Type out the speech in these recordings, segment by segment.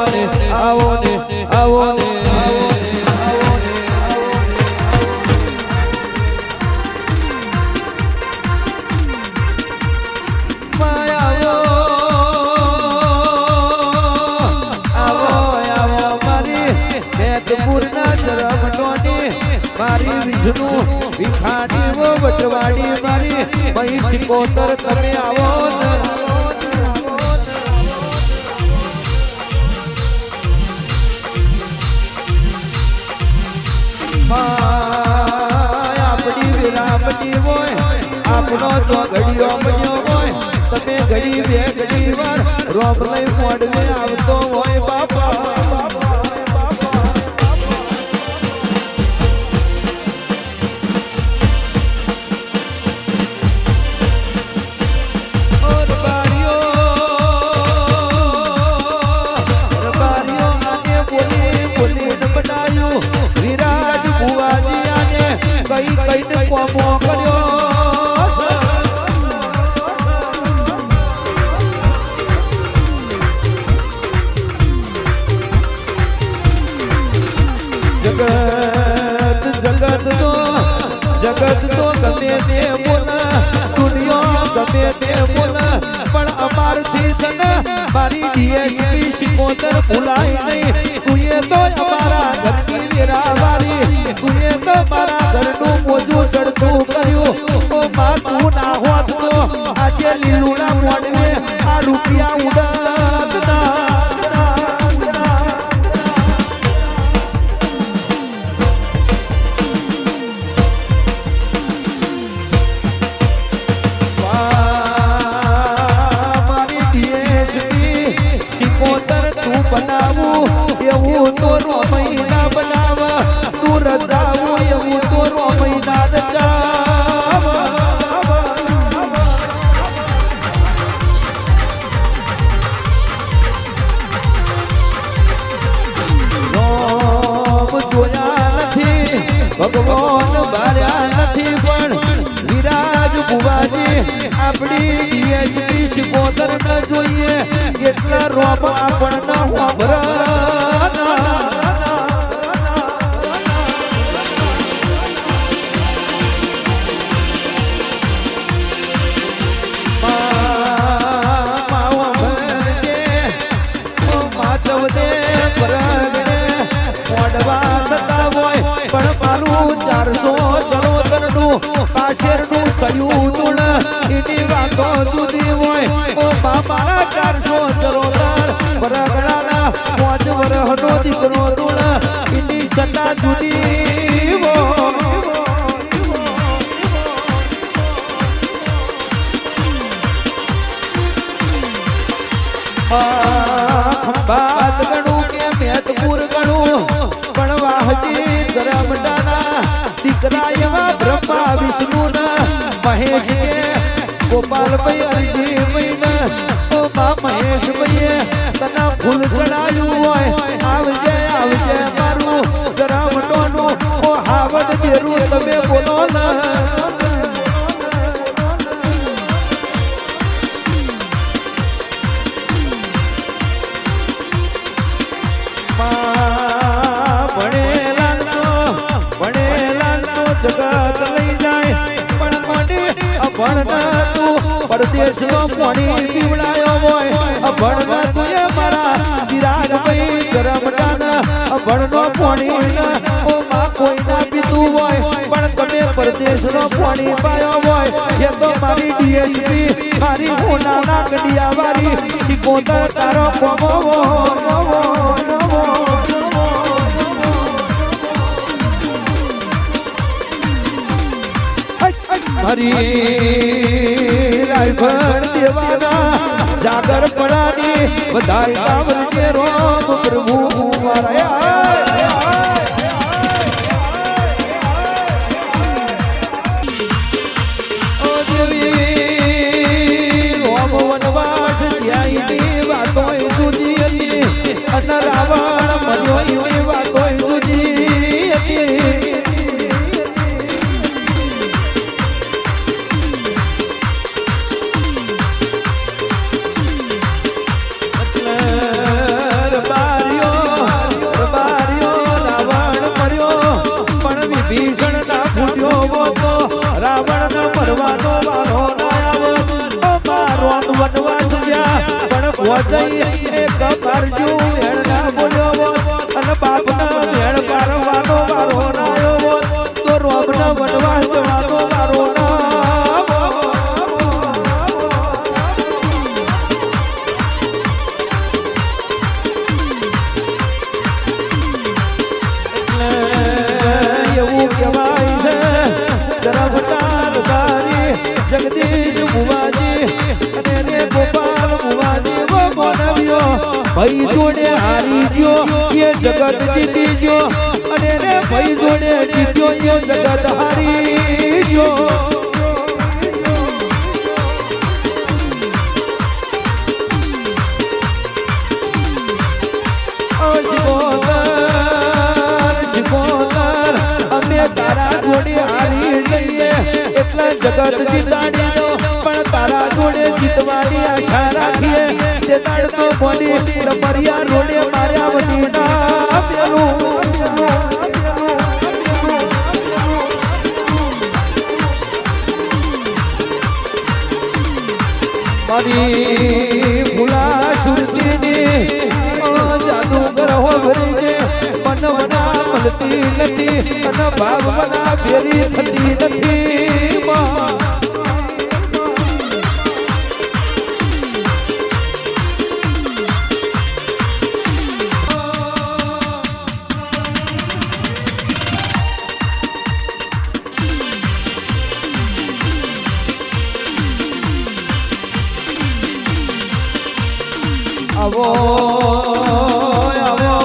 ને આવો ને આવો ને મારી વિષ્ણુ વિખાડી વો વટવાડી મારી મહી સિકોતર તમે આવો આપણી વિલાપટી હોય આપણો તો ઘડીઓ બન્યો હોય તમે ઘડી બે ઘડી વાર રોપ લઈ મોડવે આવતો હોય બાપા જગત તો ગમે તે બોલા દુનિયા ગમે તે બોલા પણ અમારથી તને મારી ડીએસપી સિકોતર ભૂલાય નહીં તુએ તો અમારા ઘરની વેરાવાળી તુએ તો મારા ઘરનું મોજું ચડતું કર્યું તો માં તું ના હોત તો આજે લીલુડા મોડવે આ રૂપિયા ઉડત ના બનાવું એવું તો રો મહિના બનાવ તું રજાવું એવું તો રો મહિના રજાવ રોમ જોયા નથી ભગવાન બાર્યા નથી પણ વિરાજ બુવાજી આપણી ડીએસપી સિકોતર ન જોઈએ કેટલા રોપ આપણને વાપરવાના પણ મારું 400 ચરોતરનું પાછળનું સયું એની વાતો જુદી હોય ઓ બાપા 400 ચરોતર બરાગડાના 5 વર્ષનો દીકરો તુણ એની સત્તા જુદી ખંભાત ગણું કે મેદપુર ગણું પણ વાહજી ગરમડાના દીકરા એવા બ્રહ્મા વિષ્ણુ ના મહેશ કે ગોપાલભાઈ અરજીભાઈ ઓ બા મહેશભાઈ તને ફૂલ ચડાયું હોય આવજે આવજે મારું ગરમડાનું ઓ હાવદ દેરું તમે બોલો ના જગત લઈ જાય પણ મને અભણ તું પરદેશનો પાણી પીવડાયો હોય અભણ તું મારા ચિરાગભાઈ ગરમડાના અભણનો પાણી ઓ માં કોઈ ના પીતું હોય પણ તમે પરદેશનો પાણી પાયો હોય જે તો મારી ડીએસપી મારી હોનાના કડિયા વાળી સિકોતર તારો કોમો હરી રાયભર દેવાના જાગર પડાની બધાય આવજે રોમ પ્રભુ મારા ઓ દેવી રોમ વનવાસ જ્યાંની વાતો જુદી હતી અને રાવણ મર્યો એવી વાતો જુદી હતી જઈ એક પારજુ મેળના બોલ્યો અને બાપના મેળ પારવાનો મારો નાયો તો રોમના વનવાસ જવાનો મારો એવું કહેવાય છે ધર્મતાર ધારી જગદીશ ભુવાજી અને રે ગોપાલ ભુવાજી બોલાવ્યો ભાઈ જોડે હારી ગયો એ જગત જીતી ગયો અને રે ભાઈ જોડે જીત્યો એ જગત હારી ગયો તારા જોડે હારી જઈએ એટલા જગત જીતાડી દો પણ તારા જોડે જીતવાની આશા રાખીએ તે દાડ તો બોલી રમરિયા રોડે માર્યા વટીના પેલું મારી ભૂલા સુરતીની જાદુગર હો ભરી છે મનવના મળતી નથી અને ભાવના ફેરી થતી નથી આવો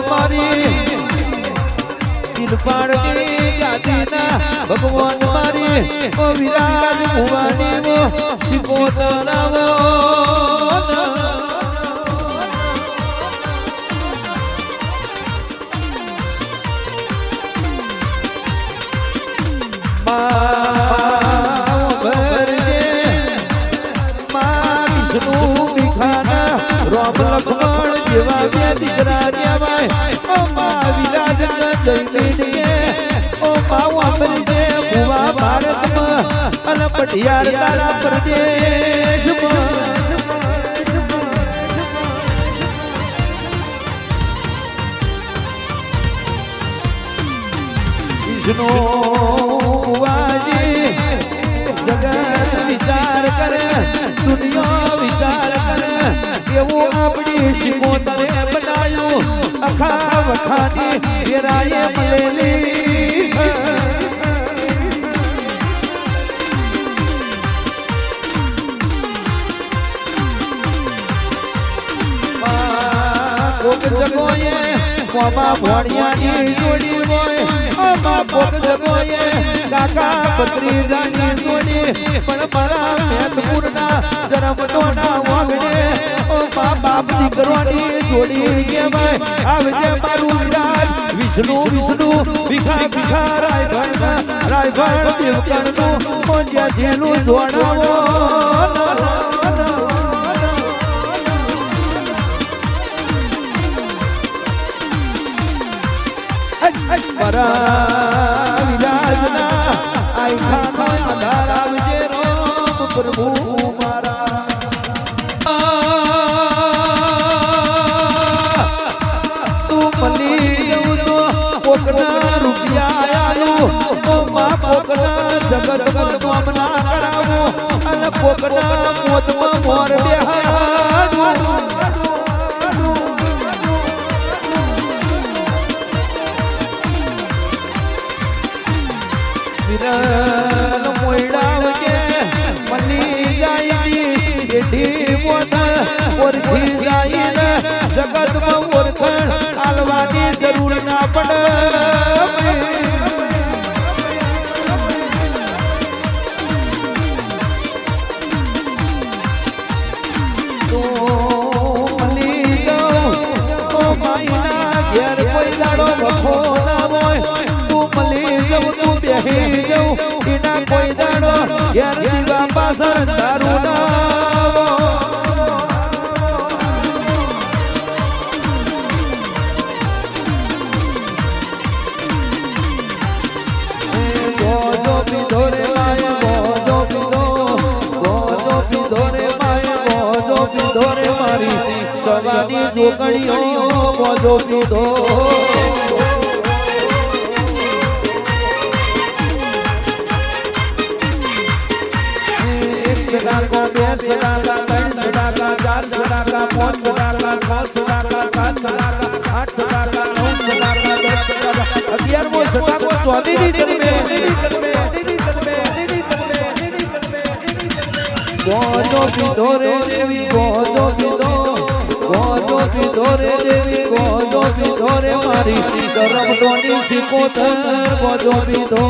મારી દિલપાડની જાતિના ભગવાન મારી ઓ વિરાજ ભુવાની શિકોતરાવો રોમ લખમણ જેવા બે દીકરા દેવાય વિરાજ જઈને ઓ માવા બનજે ભુવા ભારતમાં અને પટિયાર તારા પ્રદેશમાં વિષ્ણુ ભુવાજી જગત વિચાર કરે દુનિયા વિચાર કરે એવું આપણી શિકોતરે બનાવ્યું અખા વખાની ફેરાએ મળેલી કોક જગોએ મોમાં ભણિયાની જોડી હોય આમાં કોક જગોએ કાકા ભત્રીજાની જોડી પણ મારા મેદપુરના જરમટોના વાગડે બાપ દીકરોની જોડી કહેવાય આવજે મારું વિરાજ વિષ્ણુ ભીખા રાયગઢ દેવકરનું મોજ્યા જેલું જોડાવો વિરાજના આઈ ખાનો આધાર આવજે રોમ પ્રભુ મારા તું મળી જવું તો કોકના રૂપિયા આલું તો મા કોકના જગત નામના કરાવું અને કોકના મોતમાં મોર બેહાડું વિરલ મોયડાવજે મળી જાય એઠી મોત ઓરખી જાય જગતમાં ઓરખણ આલવાની જરૂર ના પડે તો મળી જાઉં તો માઈના ઘેર કોઈ દાડો વખો ના હોય તું મળી જાઉં તું બેહી જાઉં એના કોઈ દાડો ઘેર દીવા પાછળ તારું નામ સવાની જોગણીઓ બોજો પીધો સદાકા બે સદાકા ત્રણ સદાકા ચાર સદાકા પાંચ સદાકા છ સદાકા સાત સદાકા આઠ સદાકા નવ સદાકા 10 સદાકા 11મો સદાકો ચોદીની જન્મે બોજો પીધો રે દેવી બોજો પીધો રે દેવી બોજો પીધો રે મારી કરમડોની સિકોતર બોજો પીધો